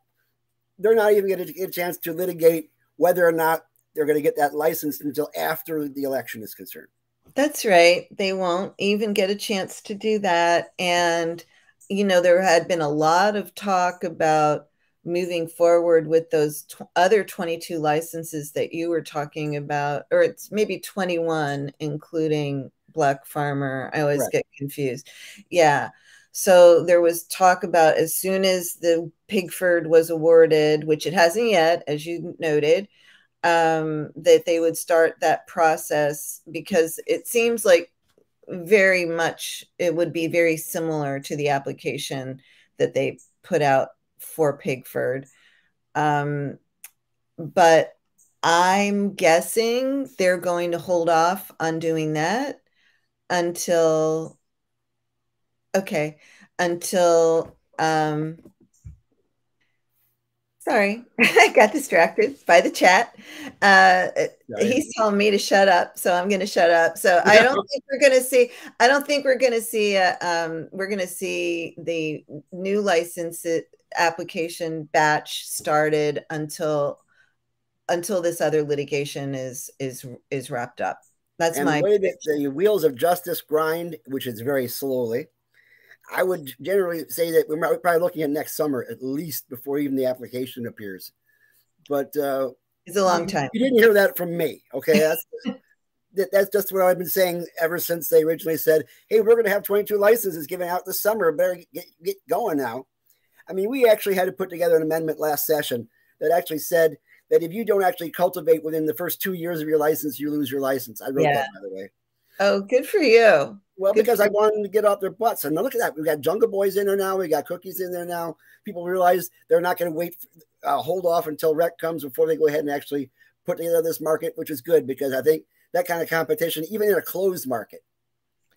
they're not even going to get a chance to litigate whether or not they're going to get that license until after the election is concerned. That's right. They won't even get a chance to do that. And, you know, there had been a lot of talk about moving forward with those other 22 licenses that you were talking about, or it's maybe 21, including Black Farmer. I always get confused. Yeah. So there was talk about, as soon as the Pigford was awarded, which it hasn't yet, as you noted, that they would start that process, because it seems like very much it would be very similar to the application that they put out for Pigford. But I'm guessing they're going to hold off on doing that until sorry, I got distracted by the chat. He's telling me to shut up, so I'm going to shut up. So I don't think we're going to see. I don't think we're going to see. We're going to see the new license application batch started until this other litigation is wrapped up. That's and the way that the wheels of justice grind, which is very slowly. I would generally say that we're probably looking at next summer at least, before even the application appears. But it's a long time. You didn't hear that from me, okay? That's just what I've been saying ever since they originally said, "Hey, we're going to have 22 licenses given out this summer. Better get going now." I mean, we actually had to put together an amendment last session that actually said that if you don't actually cultivate within the first 2 years of your license, you lose your license. I wrote that, by the way. Oh, good for you. Well, because I wanted them to get off their butts. And look at that. We've got Jungle Boys in there now. We got Cookies in there now. People realize they're not going to wait, hold off until rec comes before they go ahead and actually put together this market, which is good, because I think that kind of competition, even in a closed market,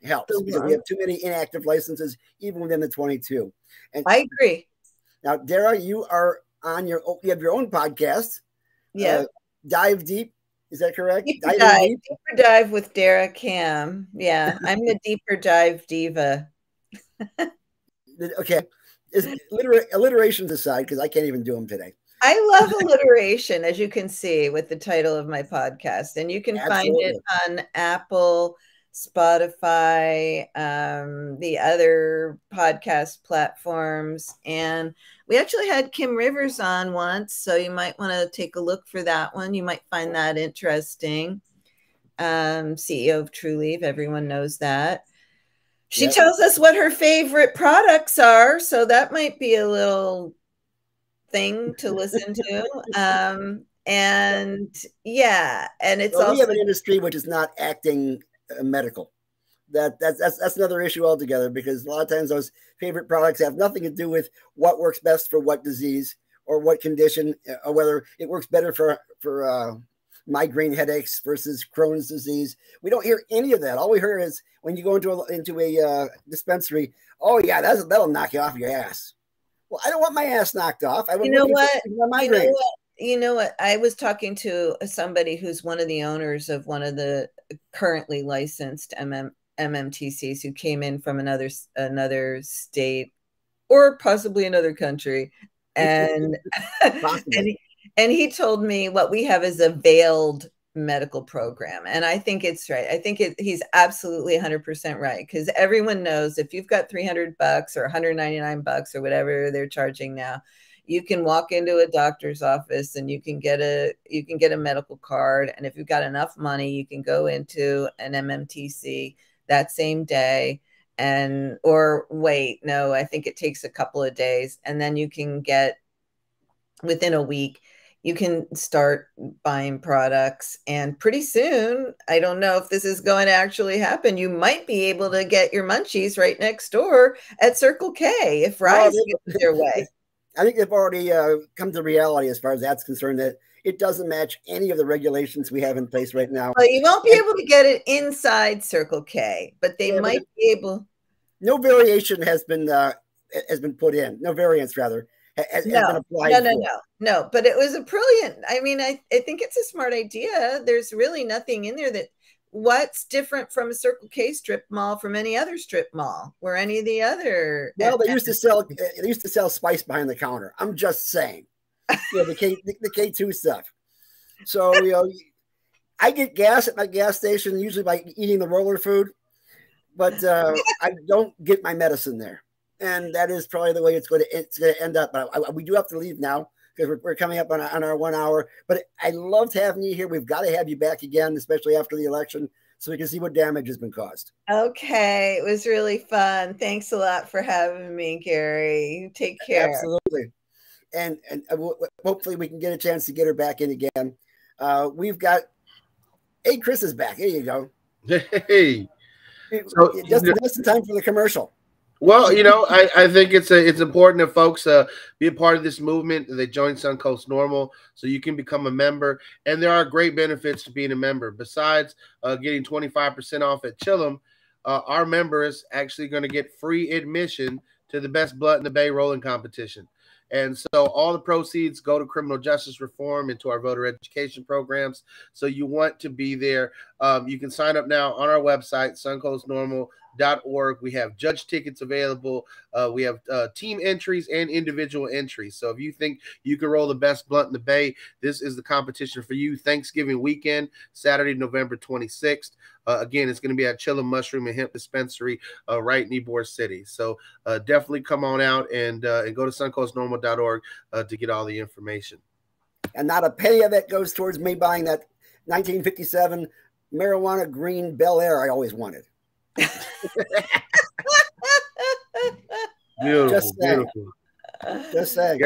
helps, because we have too many inactive licenses, even within the 22. And I agree. Now, Dara, you are on you have your own podcast. Yeah. Dive Deep. Is that correct? Deeper dive with Dara Kam. Yeah, I'm the deeper dive diva. Okay. Alliterations aside, because I can't even do them today. I love alliteration, as you can see with the title of my podcast. And you can find it on Apple, Spotify, the other podcast platforms. And we actually had Kim Rivers on once, so you might want to take a look for that one. You might find that interesting. CEO of TrueLeave, everyone knows that. She tells us what her favorite products are, so that might be a little thing to listen to. And yeah, and it's also, we have an industry which is not acting medical. That's another issue altogether, because a lot of times those favorite products have nothing to do with what works best for what disease or what condition, or whether it works better for migraine headaches versus Crohn's disease. We don't hear any of that. All we hear is when you go into a dispensary, "Oh yeah, that'll knock you off your ass." Well, I don't want my ass knocked off. I you know what? I was talking to somebody who's one of the owners of one of the currently licensed MMTCs, who came in from another state or possibly another country, and and he told me what we have is a veiled medical program, and I think it's right. I think he's absolutely 100% right, because everyone knows if you've got $300 or $199 or whatever they're charging now, you can walk into a doctor's office and you can get a medical card, and if you've got enough money, you can go into an MMTC that same day. And, or wait, no, I think it takes a couple of days. And then you can get, within a week, you can start buying products. And pretty soon, I don't know if this is going to actually happen, you might be able to get your munchies right next door at Circle K if Rise gets their way. I think they've already come to reality as far as that's concerned, that it doesn't match any of the regulations we have in place right now. Well, you won't be able to get it inside Circle K, but they might be able. No variation has been put in. No variance, rather, has been applied. No. But it was a brilliant. I mean, I think it's a smart idea. There's really nothing in there that. What's different from a Circle K strip mall from any other strip mall or any of the other? Well, they used to sell spice behind the counter. I'm just saying, the K2 stuff. So I get gas at my gas station usually by eating the roller food, but I don't get my medicine there, and that is probably the way it's going to end up. But we do have to leave now, because we're coming up on our 1 hour. But I loved having you here. We've got to have you back again, especially after the election, so we can see what damage has been caused. Okay. It was really fun. Thanks a lot for having me, Gary. Take care. Absolutely. And hopefully we can get a chance to get her back in again. We've got, hey, Chris is back. Here you go. Hey. So, just in time for the commercial. Well, I think it's important that folks be a part of this movement. They join Suncoast Normal so you can become a member. And there are great benefits to being a member. Besides getting 25% off at Chillum, our members actually going to get free admission to the Best Blunt in the Bay rolling competition. And so all the proceeds go to criminal justice reform and to our voter education programs. So you want to be there. You can sign up now on our website, suncoastnormal.org. We have judge tickets available. We have team entries and individual entries. So if you think you can roll the best blunt in the Bay, this is the competition for you. Thanksgiving weekend, Saturday, November 26th. Again, it's going to be at Chillum Mushroom and Hemp Dispensary right in Ybor City. So definitely come on out and go to suncoastnormal.org to get all the information. And not a penny of it goes towards me buying that 1957 marijuana green Bel Air I always wanted. Beautiful, beautiful. Just saying.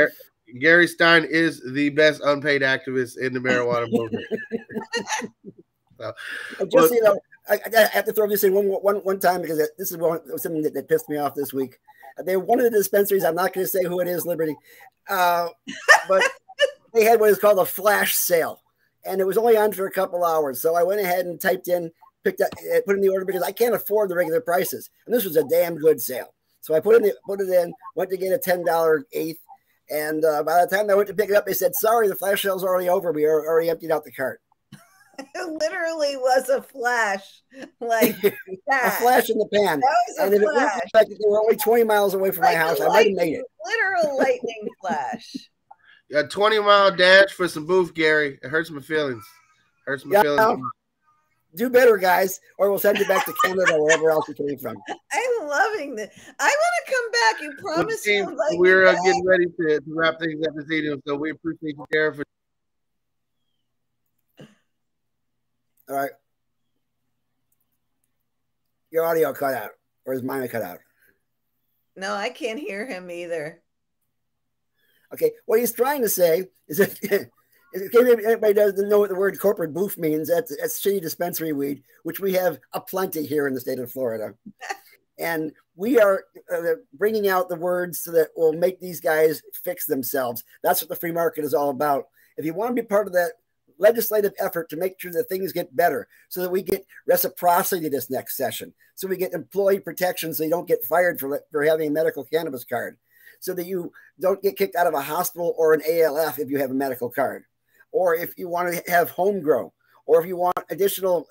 Gary Stein is the best unpaid activist in the marijuana movement. I have to throw this in one time, because this is something that pissed me off this week. One of the dispensaries, I'm not going to say who it is, Liberty, but they had what is called a flash sale, and it was only on for a couple hours. So I went ahead and put in the order, because I can't afford the regular prices, and this was a damn good sale. So I put it in, went to get a $10 eighth, and by the time I went to pick it up, they said, "Sorry, the flash sale's already over. We already emptied out the cart." It literally was a flash, like that. A flash in the pan. That was and if flash. It looked like they were only 20 miles away from my house, I might have made it. Literal lightning flash. A 20-mile dash for some booth, Gary. It hurts my feelings. Feelings. Do better, guys, or we'll send you back to Canada or wherever else you came from. I'm loving this. I want to come back. You promised me. We're getting ready to wrap things up this evening, so we appreciate you, Gary, for. All right. Your audio cut out, or is mine cut out? No, I can't hear him either. Okay, what he's trying to say is that everybody doesn't know what the word corporate booth means. That's shitty dispensary weed, which we have aplenty here in the state of Florida. And we are bringing out the words so that will make these guys fix themselves. That's what the free market is all about. If you want to be part of that legislative effort to make sure that things get better, so that we get reciprocity this next session, so we get employee protection, so you don't get fired for having a medical cannabis card, so that you don't get kicked out of a hospital or an ALF if you have a medical card, or if you want to have home grow, or if you want additional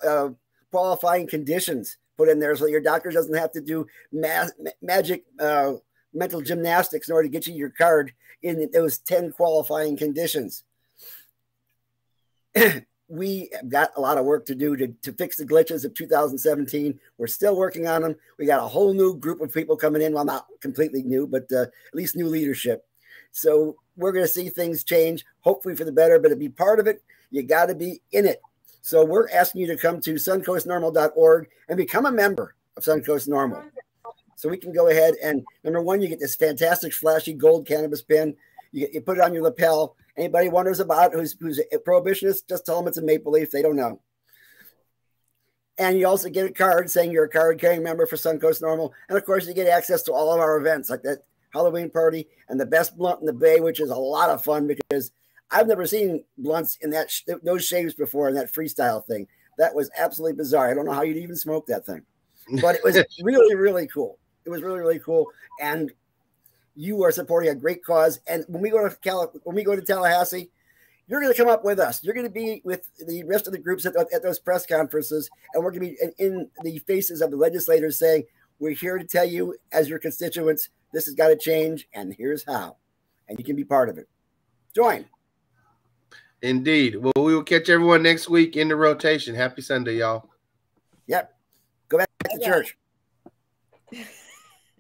qualifying conditions put in there, so your doctor doesn't have to do magic mental gymnastics in order to get you your card in those 10 qualifying conditions. We have got a lot of work to do to fix the glitches of 2017. We're still working on them. We got a whole new group of people coming in. Well, not completely new, but at least new leadership. So we're going to see things change, hopefully for the better. But to be part of it, you got to be in it. So we're asking you to come to suncoastnormal.org and become a member. of Suncoast Normal. So we can go ahead and, number one, you get this fantastic flashy gold cannabis pin. You put it on your lapel. Anybody wonders about who's a prohibitionist, just tell them it's a Maple Leaf. They don't know. And you also get a card saying you're a card-carrying member for Suncoast Normal. And, of course, you get access to all of our events, like that Halloween party and the best blunt in the Bay, which is a lot of fun because I've never seen blunts in those shapes before in that freestyle thing. That was absolutely bizarre. I don't know how you'd even smoke that thing. But it was really, really cool. It was really, really cool. And you are supporting a great cause. And when we go to Tallahassee, you're going to come up with us. You're going to be with the rest of the groups at those press conferences. And we're going to be in the faces of the legislators saying, we're here to tell you as your constituents, this has got to change. And here's how. And you can be part of it. Join. Indeed. Well, we will catch everyone next week in the rotation. Happy Sunday, y'all. Yep. Go back to church.